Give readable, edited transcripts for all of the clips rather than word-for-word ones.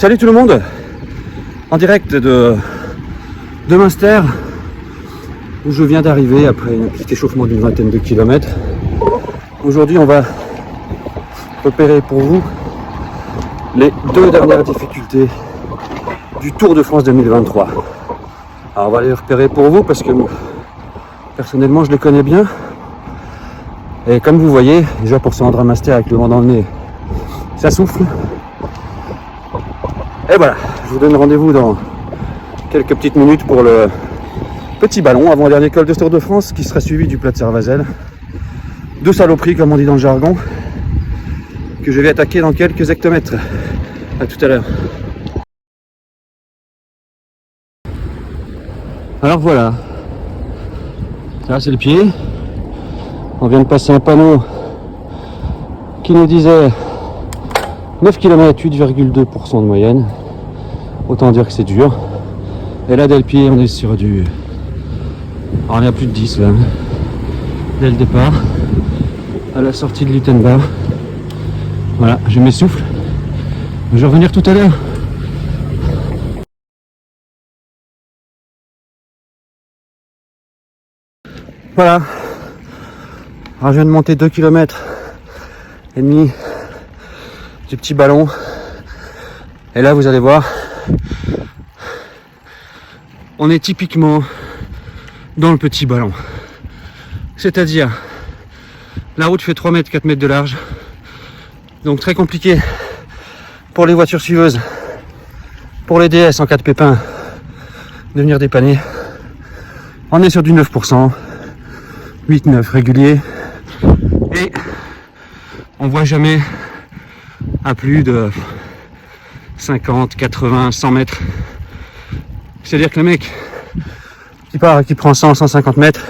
Salut tout le monde, en direct de Münster, où je viens d'arriver après un petit échauffement d'une vingtaine de kilomètres. Aujourd'hui on va repérer pour vous les 2 dernières difficultés du Tour de France 2023. Alors on va les repérer pour vous parce que personnellement je les connais bien. Et comme vous voyez, déjà pour se rendre à Münster avec le vent dans le nez, ça souffle. Et voilà, je vous donne rendez-vous dans quelques petites minutes pour le petit ballon avant le dernier col de ce Tour de France qui sera suivi du plat de Servazel. 2 saloperies comme on dit dans le jargon, que je vais attaquer dans quelques hectomètres. A tout à l'heure. Alors voilà, là c'est le pied. On vient de passer un panneau qui nous disait 9 km 8,2% de moyenne. Autant dire que c'est dur. Et là dès le pied on est sur du... Alors on est à plus de 10 là. Dès le départ. À la sortie de Littenbach. Voilà, je m'essouffle. Je vais revenir tout à l'heure. Voilà. Alors je viens de monter 2 km et demi du petit ballon. Et là vous allez voir, on est typiquement dans le petit ballon. C'est-à-dire, la route fait 3 mètres, 4 mètres de large. Donc très compliqué pour les voitures suiveuses, pour les DS en cas de pépin, de venir dépanner. On est sur du 9%, 8-9 régulier. Et on voit jamais à plus de 50, 80, 100 mètres. C'est-à-dire que le mec qui part et qui prend 100, 150 mètres,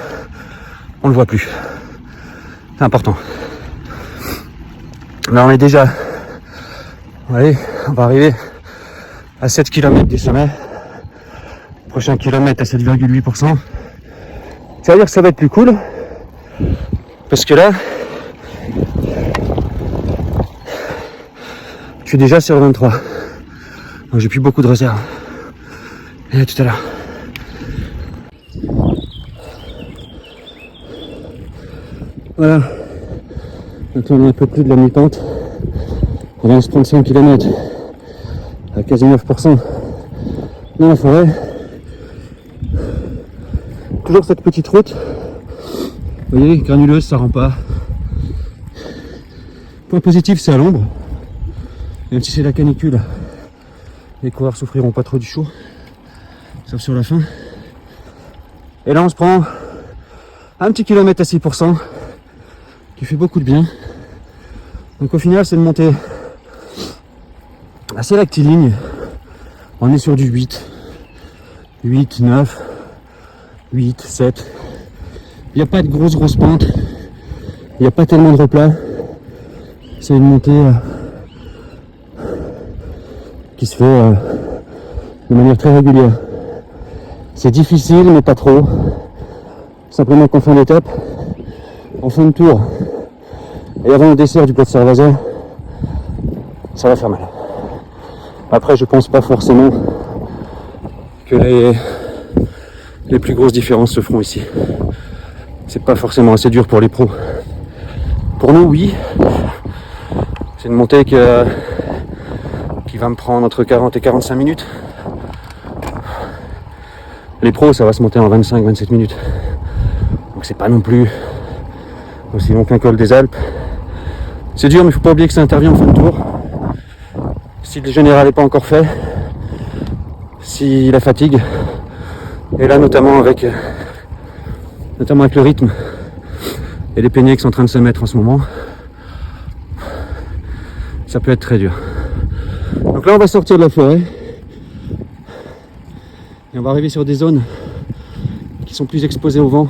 on le voit plus. C'est important. Là on est déjà, allez, on va arriver à 7 km du sommet. Prochain kilomètre à 7,8%. Ça veut dire que ça va être plus cool. Parce que là, je suis déjà sur 23. Donc j'ai plus beaucoup de réserve. Et à tout à l'heure. Voilà. Maintenant on est un peu plus de la mi-pente. On vient de se prendre 5 km à quasi 9% dans la forêt. Toujours cette petite route. Vous voyez, granuleuse, ça rend pas. Point positif, c'est à l'ombre. Même si c'est la canicule, les coureurs souffriront pas trop du chaud, sauf sur la fin. Et là, on se prend un petit kilomètre à 6%, qui fait beaucoup de bien. Donc au final, c'est une montée assez rectiligne. On est sur du 8, 9, 8, 7. Il n'y a pas de grosse pente, il n'y a pas tellement de replat. C'est une montée qui se fait de manière très régulière. C'est difficile mais pas trop. Simplement qu'en fin d'étape, en fin de tour et avant le dessert du plat de Servazel, ça va faire mal. Après je pense pas forcément que les plus grosses différences se feront ici. C'est pas forcément assez dur pour les pros. Pour nous, oui. C'est une montée qui va me prendre entre 40 et 45 minutes. Les pros, ça va se monter en 25-27 minutes. Donc c'est pas non plus aussi long qu'un col des Alpes. C'est dur, mais il faut pas oublier que ça intervient en fin de tour. Si le général n'est pas encore fait, si la fatigue, et là notamment avec le rythme et les peignets qui sont en train de se mettre en ce moment, ça peut être très dur. Donc là on va sortir de la forêt et on va arriver sur des zones qui sont plus exposées au vent.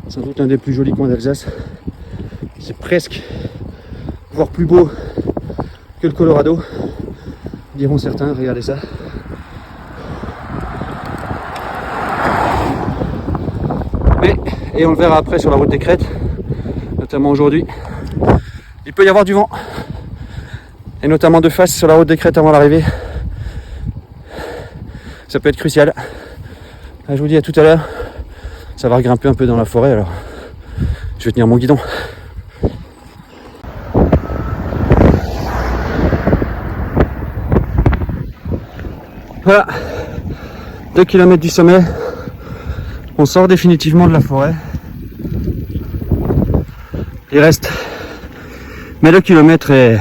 Sans doute un des plus jolis coins d'Alsace. C'est presque, voire plus beau que le Colorado, diront certains. Regardez ça. Et on le verra après sur la route des crêtes, notamment aujourd'hui. Il peut y avoir du vent. et notamment de face sur la route des crêtes avant l'arrivée. Ça peut être crucial. Je vous dis à tout à l'heure. Ça va grimper un peu dans la forêt, alors je vais tenir mon guidon. Voilà, 2 km du sommet, on sort définitivement de la forêt. Il reste, mais le kilomètre est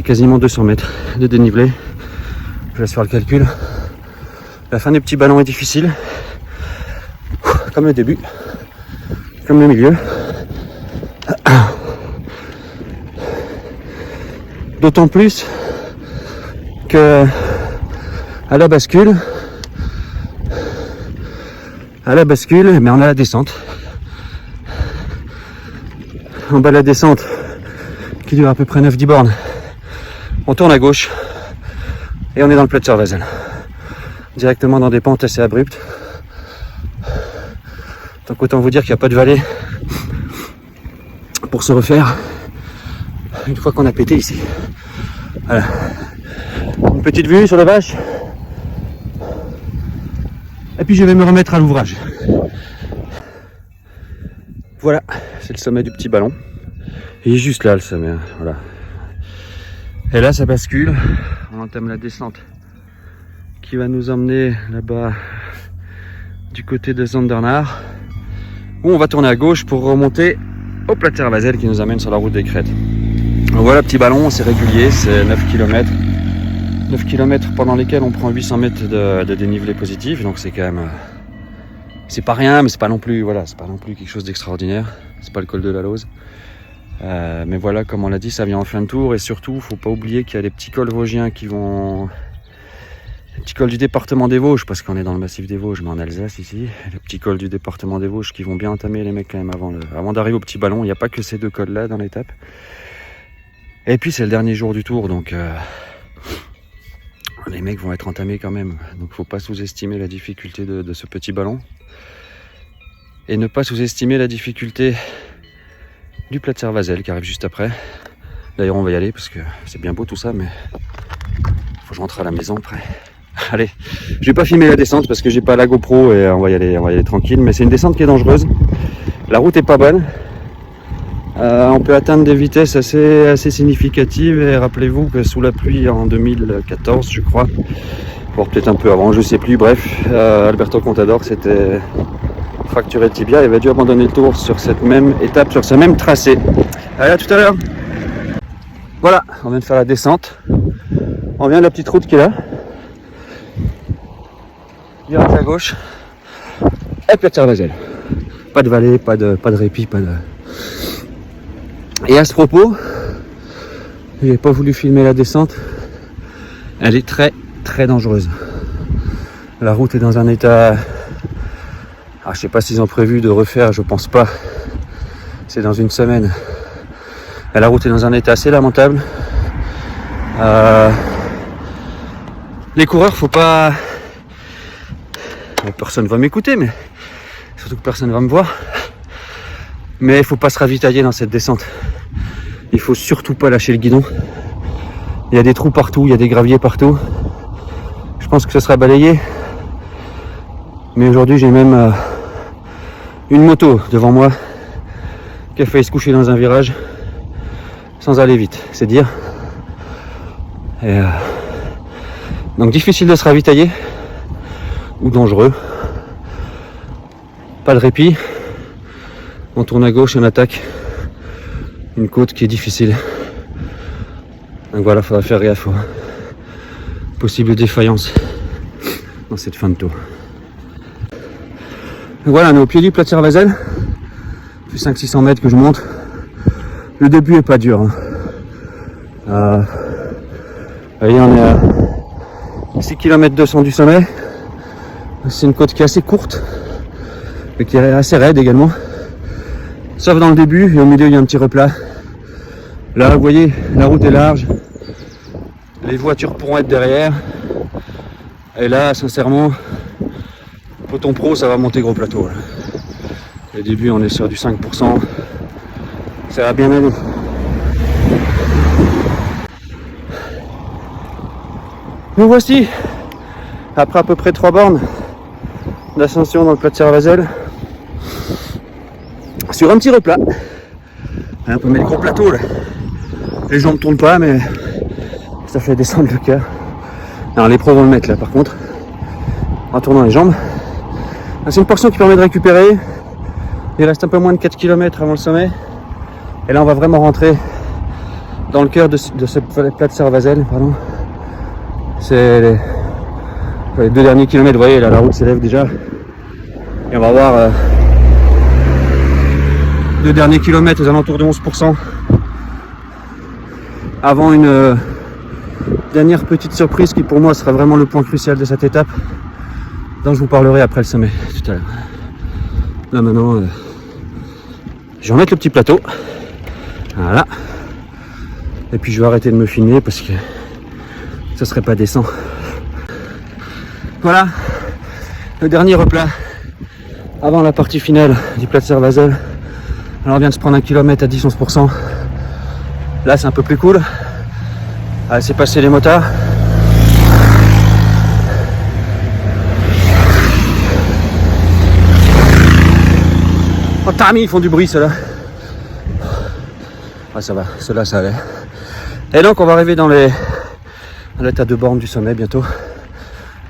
quasiment 200 mètres de dénivelé. Je laisse faire le calcul. La fin du petit ballon est difficile, comme le début, comme le milieu. D'autant plus que à la bascule, mais on a la descente. En bas de la descente, qui dure à peu près 9-10 bornes, on tourne à gauche et on est dans le Platzerwasel. Directement dans des pentes assez abruptes. Donc autant vous dire qu'il n'y a pas de vallée pour se refaire une fois qu'on a pété ici. Voilà. Une petite vue sur la vache. Et puis je vais me remettre à l'ouvrage. Voilà, c'est le sommet du petit ballon. Il est juste là le sommet, voilà. Et là ça bascule, on entame la descente qui va nous emmener là-bas du côté de Zondernach, où on va tourner à gauche pour remonter au Platzerwasel qui nous amène sur la route des crêtes. Donc voilà, petit ballon, c'est régulier, c'est 9 km. 9 km pendant lesquels on prend 800 mètres de dénivelé positif, donc c'est quand même, c'est pas rien, mais c'est pas non plus, voilà, c'est pas non plus quelque chose d'extraordinaire. C'est pas le col de la Lose, mais voilà, comme on l'a dit, ça vient en fin de tour, et surtout, faut pas oublier qu'il y a les petits cols vosgiens qui vont, les petits cols du département des Vosges, parce qu'on est dans le massif des Vosges, mais en Alsace ici, les petits cols du département des Vosges qui vont bien entamer les mecs quand même avant d'arriver au petit ballon. Il n'y a pas que ces deux cols là dans l'étape. Et puis c'est le dernier jour du tour, donc les mecs vont être entamés quand même. Donc faut pas sous-estimer la difficulté de ce petit ballon. Et ne pas sous-estimer la difficulté du Platzerwasel qui arrive juste après. D'ailleurs on va y aller parce que c'est bien beau tout ça, mais faut que je rentre à la maison après. Allez, je vais pas filmer la descente parce que j'ai pas la GoPro et on va y aller tranquille, mais c'est une descente qui est dangereuse. La route est pas bonne. On peut atteindre des vitesses assez significatives, et rappelez-vous que sous la pluie en 2014 je crois, voire peut-être un peu avant, je sais plus, bref, Alberto Contador s'était fracturé le tibia et avait dû abandonner le tour sur cette même étape, sur ce même tracé. Allez, à tout à l'heure. Voilà, on vient de faire la descente, on vient de la petite route qui est là, virage à gauche, et Platzerwasel. Pas de vallée, pas de répit, pas de... Et à ce propos, j'ai pas voulu filmer la descente, elle est très dangereuse. La route est dans un état, je sais pas s'ils ont prévu de refaire, je pense pas, c'est dans une semaine. Et la route est dans un état assez lamentable. Les coureurs, faut pas, personne va m'écouter, mais surtout que personne va me voir. Mais il faut pas se ravitailler dans cette descente. Il faut surtout pas lâcher le guidon. Il y a des trous partout, il y a des graviers partout. Je pense que ce sera balayé. Mais aujourd'hui j'ai même une moto devant moi qui a failli se coucher dans un virage sans aller vite, c'est dire. Et donc difficile de se ravitailler ou dangereux. Pas de répit. On tourne à gauche et on attaque une côte qui est difficile. Donc voilà, il faudra faire gaffe aux possibles défaillances dans cette fin de tour. Donc voilà, on est au pied du Platzerwasel. Ça fait 500-600 mètres que je monte. Le début est pas dur. Vous voyez, on est à 6 km 200 du sommet. C'est une côte qui est assez courte, mais qui est assez raide également. Sauf dans le début, et au milieu il y a un petit replat. Là vous voyez, la route est large, les voitures pourront être derrière, et là sincèrement, peloton pro ça va monter gros plateau. Là. Au début on est sur du 5%, ça va bien aller. Nous voici, après à peu près 3 bornes d'ascension dans le Platzer Vasel, sur un petit replat. Un peu les gros plateaux là. Les jambes tournent pas, mais ça fait descendre le cœur. Alors les pros vont le mettre là par contre, en tournant les jambes. C'est une portion qui permet de récupérer. Il reste un peu moins de 4 km avant le sommet. Et là on va vraiment rentrer dans le cœur de ce Platzer Vasel, pardon. C'est les 2 derniers kilomètres, vous voyez là la route s'élève déjà. Et on va voir 2 derniers kilomètres aux alentours de 11%. Avant une dernière petite surprise qui pour moi sera vraiment le point crucial de cette étape, dont je vous parlerai après le sommet tout à l'heure. Là maintenant, je vais remettre le petit plateau. Voilà. Et puis je vais arrêter de me filmer parce que ça serait pas décent. Voilà, le dernier replat avant la partie finale du Platzer Vasel. Alors on vient de se prendre 1 km à 10-11%. Là c'est un peu plus cool. Ah, c'est passé les motards. Oh Tami, ils font du bruit ceux-là. Ah ça va, ceux-là ça allait. Et donc on va arriver dans l'état de borne du sommet bientôt.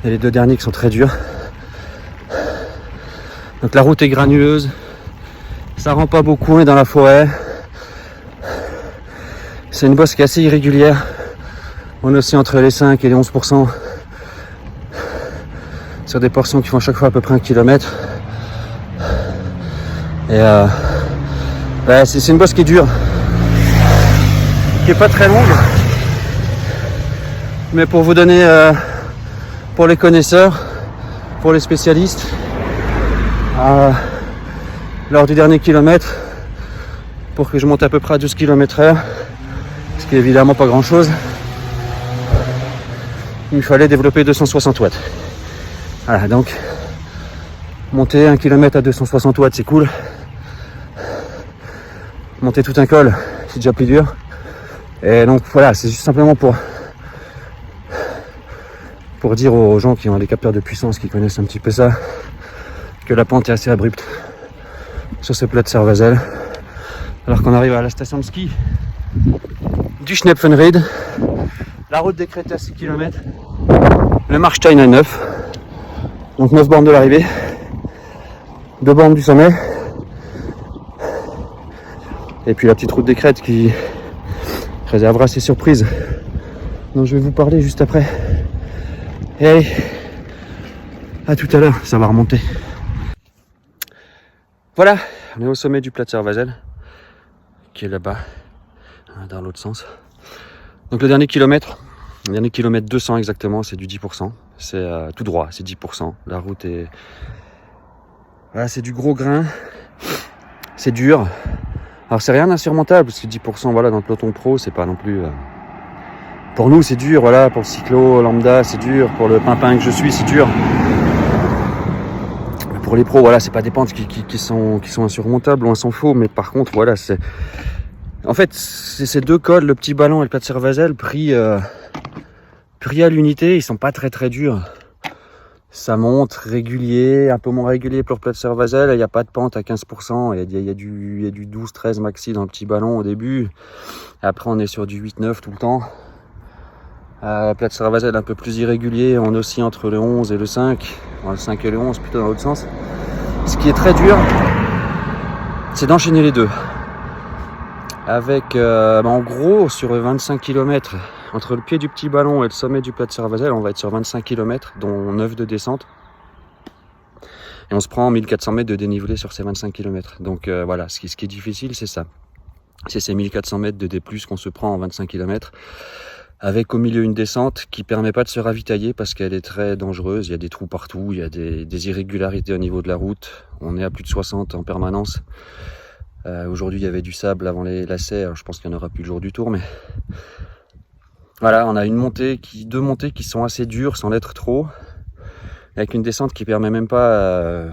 Et les 2 derniers qui sont très durs. Donc la route est granuleuse. Ça rend pas beaucoup, on est dans la forêt. C'est une bosse qui est assez irrégulière. On est aussi entre les 5 et les 11%. Sur des portions qui font à chaque fois à peu près 1 km. Et c'est une bosse qui est dure. Qui est pas très longue. Mais pour vous donner, pour les connaisseurs, pour les spécialistes, lors du dernier kilomètre, pour que je monte à peu près à 12 km/h, ce qui est évidemment pas grand chose, il me fallait développer 260 watts. Voilà, donc monter 1 km à 260 watts c'est cool. Monter tout un col c'est déjà plus dur. Et donc voilà, c'est juste simplement pour dire aux gens qui ont des capteurs de puissance, qui connaissent un petit peu ça, que la pente est assez abrupte sur ce Platzer Vasel. Alors qu'on arrive à la station de ski du Schnepfenried, la route décrétée à 6 km, le Markstein à 9, donc 9 bornes de l'arrivée, 2 bornes du sommet, et puis la petite route des crêtes qui réservera ses surprises dont je vais vous parler juste après. Et allez, à tout à l'heure, ça va remonter. Voilà, on est au sommet du Platzer Vasel, qui est là-bas, dans l'autre sens. Donc le dernier kilomètre 200 exactement, c'est du 10%. C'est tout droit, c'est 10%. La route est... Voilà, c'est du gros grain, c'est dur. Alors c'est rien d'insurmontable, parce que 10%, voilà, dans le peloton pro, c'est pas non plus... Pour nous, c'est dur, voilà, pour le cyclo lambda, c'est dur. Pour le pimpin que je suis, c'est dur. Pour les pros, voilà, c'est pas des pentes qui sont insurmontables, loin s'en faut, mais par contre, voilà, c'est... En fait, c'est ces 2 cols, le petit ballon et le Platzer Vasel, pris à l'unité, ils sont pas très très durs. Ça monte régulier, un peu moins régulier pour le Platzer Vasel, il n'y a pas de pente à 15%, il y a du 12-13 maxi dans le petit ballon au début. Et après, on est sur du 8-9 tout le temps. Platzer Vasel un peu plus irrégulier, on est aussi entre le 11 et le 5, le 5 et le 11 plutôt dans l'autre sens. Ce qui est très dur, c'est d'enchaîner les deux. Avec en gros sur 25 km entre le pied du petit ballon et le sommet du Platzer Vasel, on va être sur 25 km dont 9 de descente. Et on se prend 1400 mètres de dénivelé sur ces 25 km. Donc voilà, ce qui est difficile, c'est ça. C'est ces 1400 mètres de D+, qu'on se prend en 25 km. Avec au milieu une descente qui permet pas de se ravitailler parce qu'elle est très dangereuse. Il y a des trous partout, il y a des irrégularités au niveau de la route. On est à plus de 60 en permanence. Aujourd'hui, il y avait du sable avant les lacets. Alors, je pense qu'il n'y en aura plus le jour du tour, mais voilà, on a deux montées qui sont assez dures sans l'être trop, avec une descente qui permet même pas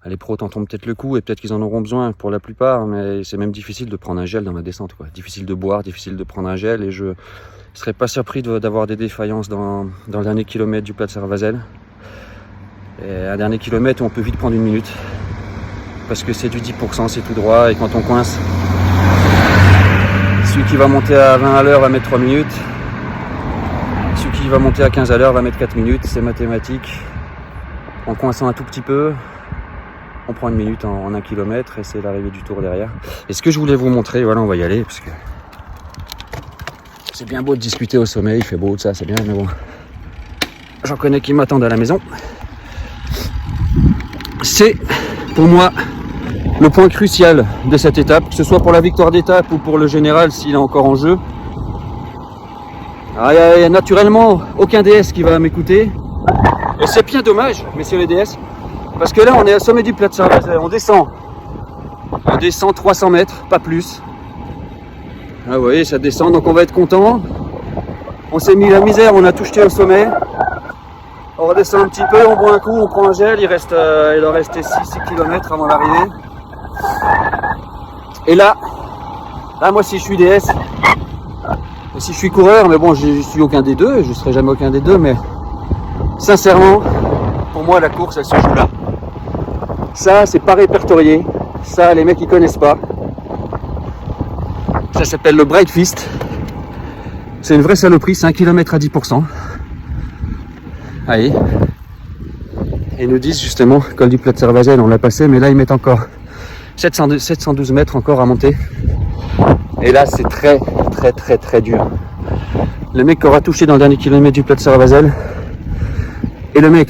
Les pros t'en tombent peut-être le coup et peut-être qu'ils en auront besoin pour la plupart, mais c'est même difficile de prendre un gel dans la descente, quoi. Difficile de boire, difficile de prendre un gel, et je serais pas surpris d'avoir des défaillances dans le dernier kilomètre du plat de Sarvazel. Et un dernier kilomètre où on peut vite prendre 1 minute, parce que c'est du 10%, c'est tout droit, et quand on coince, celui qui va monter à 20 à l'heure va mettre 3 minutes, celui qui va monter à 15 à l'heure va mettre 4 minutes, c'est mathématique. En coinçant un tout petit peu, on prend 1 minute en 1 km et c'est l'arrivée du tour derrière. Et ce que je voulais vous montrer, voilà, on va y aller parce que c'est bien beau de discuter au sommet, il fait beau, ça c'est bien, mais bon, j'en connais qui m'attendent à la maison. C'est pour moi le point crucial de cette étape, que ce soit pour la victoire d'étape ou pour le général s'il est encore en jeu. Alors, il y a naturellement aucun DS qui va m'écouter, et c'est bien dommage, messieurs les DS. Parce que là, on est au sommet du plat de Sarvazel, on descend 300 mètres, pas plus. Ah, vous voyez, ça descend, donc on va être content. On s'est mis la misère, on a tout jeté au sommet. On redescend un petit peu, on boit un coup, on prend un gel, il en restait 6 km avant l'arrivée. Et là, moi si je suis DS, et si je suis coureur, mais bon, je suis aucun des deux, je ne serai jamais aucun des deux, mais sincèrement, pour moi la course elle se joue là. Ça, c'est pas répertorié. Ça, les mecs, ils connaissent pas. Ça s'appelle le Bright Fist. C'est une vraie saloperie, c'est 1 km à 10%. Allez. Et ils nous disent justement, col du plat de Sarvazel, on l'a passé, mais là, ils mettent encore 712 mètres encore à monter. Et là, c'est très, très, très, très dur. Le mec qui aura touché dans le dernier kilomètre du plat de Sarvazel, et le mec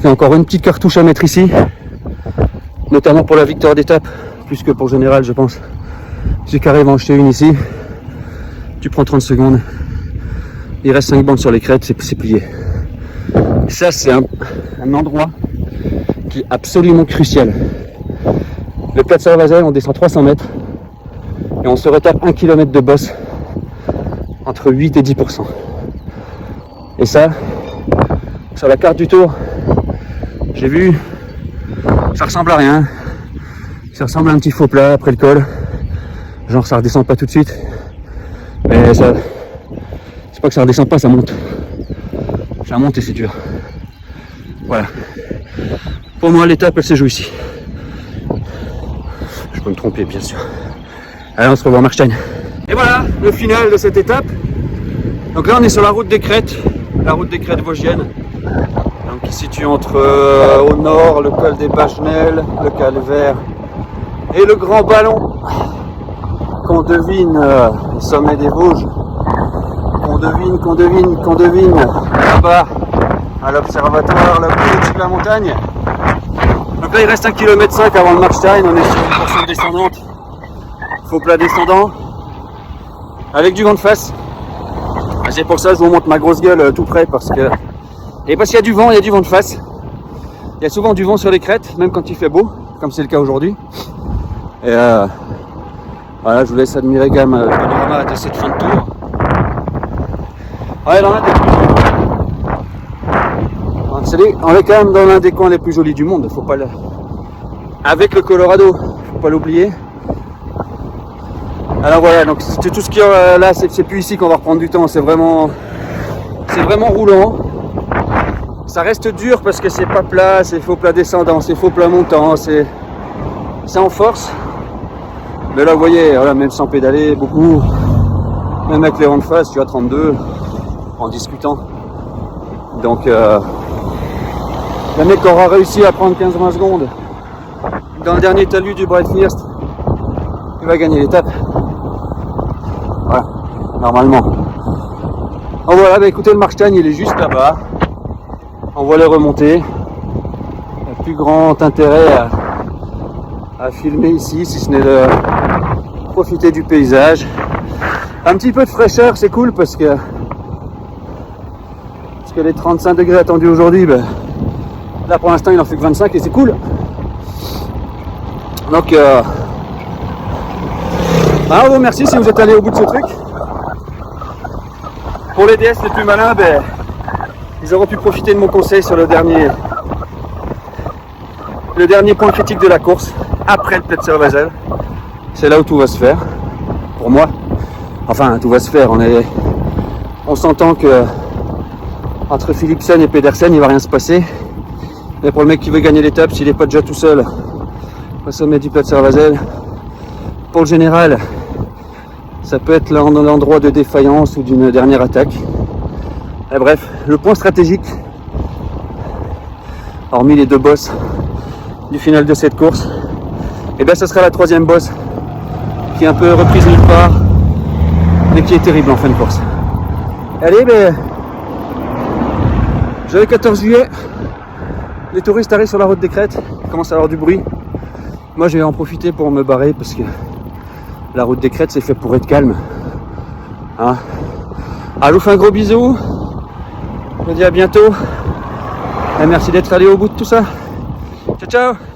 il y a encore une petite cartouche à mettre ici, notamment pour la victoire d'étape, plus que pour le général, je pense. J'ai carrément acheté une ici. Tu prends 30 secondes. Il reste 5 bandes sur les crêtes, c'est plié. Et ça, c'est un endroit qui est absolument crucial. Le plat de Sarvazel, on descend 300 mètres et on se retape 1 km de bosse entre 8 et 10%. Et ça, sur la carte du tour, j'ai vu, ça ressemble à rien. Ça ressemble à un petit faux plat après le col. Genre ça redescend pas tout de suite. Mais ça, c'est pas que ça redescend pas, ça monte. Ça monte et c'est dur. Voilà. Pour moi, l'étape, elle se joue ici. Je peux me tromper, bien sûr. Allez, on se revoit à Marstein. Et voilà, le final de cette étape. Donc là, on est sur la route des crêtes. La route des crêtes vosgiennes. Donc qui se situe entre au nord le col des Bachenelles, le calvaire et le grand ballon qu'on devine au sommet des Vosges, qu'on devine là-bas à l'observatoire là-bas au-dessus de la montagne. Donc là il reste 1,5 km avant le Marstein, on est sur une portion descendante, faux plat descendant, avec du vent de face. C'est pour ça que je vous montre ma grosse gueule tout près, parce qu'il y a du vent, il y a du vent de face. Il y a souvent du vent sur les crêtes, même quand il fait beau, comme c'est le cas aujourd'hui. Et voilà, je vous laisse admirer quand même le panorama de cette fin de tour. Ouais, on est quand même dans l'un des coins les plus jolis du monde, faut pas le... avec le Colorado, faut pas l'oublier. Alors voilà, donc c'est tout ce qui là, c'est plus ici qu'on va reprendre du temps, c'est vraiment roulant. Ça reste dur parce que c'est pas plat, c'est faux plat descendant, c'est faux plat montant, c'est en force. Mais là vous voyez, voilà, même sans pédaler beaucoup, même avec les vents de face, tu as 32 en discutant. Donc le mec aura réussi à prendre 15-20 secondes dans le dernier talus du Bright Fist, il va gagner l'étape. Voilà, normalement. Donc voilà, bah écoutez, le Marstein il est juste là-bas. On voit les remontées. Il n'y a plus grand intérêt à filmer ici, si ce n'est de profiter du paysage. Un petit peu de fraîcheur, c'est cool parce que les 35 degrés attendus aujourd'hui, ben, là pour l'instant il en fait que 25 et c'est cool. Donc bravo, merci si vous êtes allé au bout de ce truc. Pour les DS les plus malins, ben, ils auront pu profiter de mon conseil sur le dernier le dernier point critique de la course, après le Pletscher-Vazel. C'est là où tout va se faire, pour moi. Enfin, tout va se faire. On s'entend que entre Philipsen et Pedersen, il va rien se passer. Mais pour le mec qui veut gagner l'étape, s'il n'est pas déjà tout seul au sommet du Pletscher-Vazel, pour le général, ça peut être l'endroit de défaillance ou d'une dernière attaque. Et bref, le point stratégique, hormis les deux bosses du final de cette course, et bien ce sera la troisième bosse qui est un peu reprise nulle part mais qui est terrible en fin de course. Allez, ben, le 14 juillet, les touristes arrivent sur la route des Crêtes, il commence à avoir du bruit. Moi je vais en profiter pour me barrer parce que la route des Crêtes c'est fait pour être calme. Hein. Je vous fais un gros bisou, je vous dis à bientôt et merci d'être allé au bout de tout ça. Ciao ciao.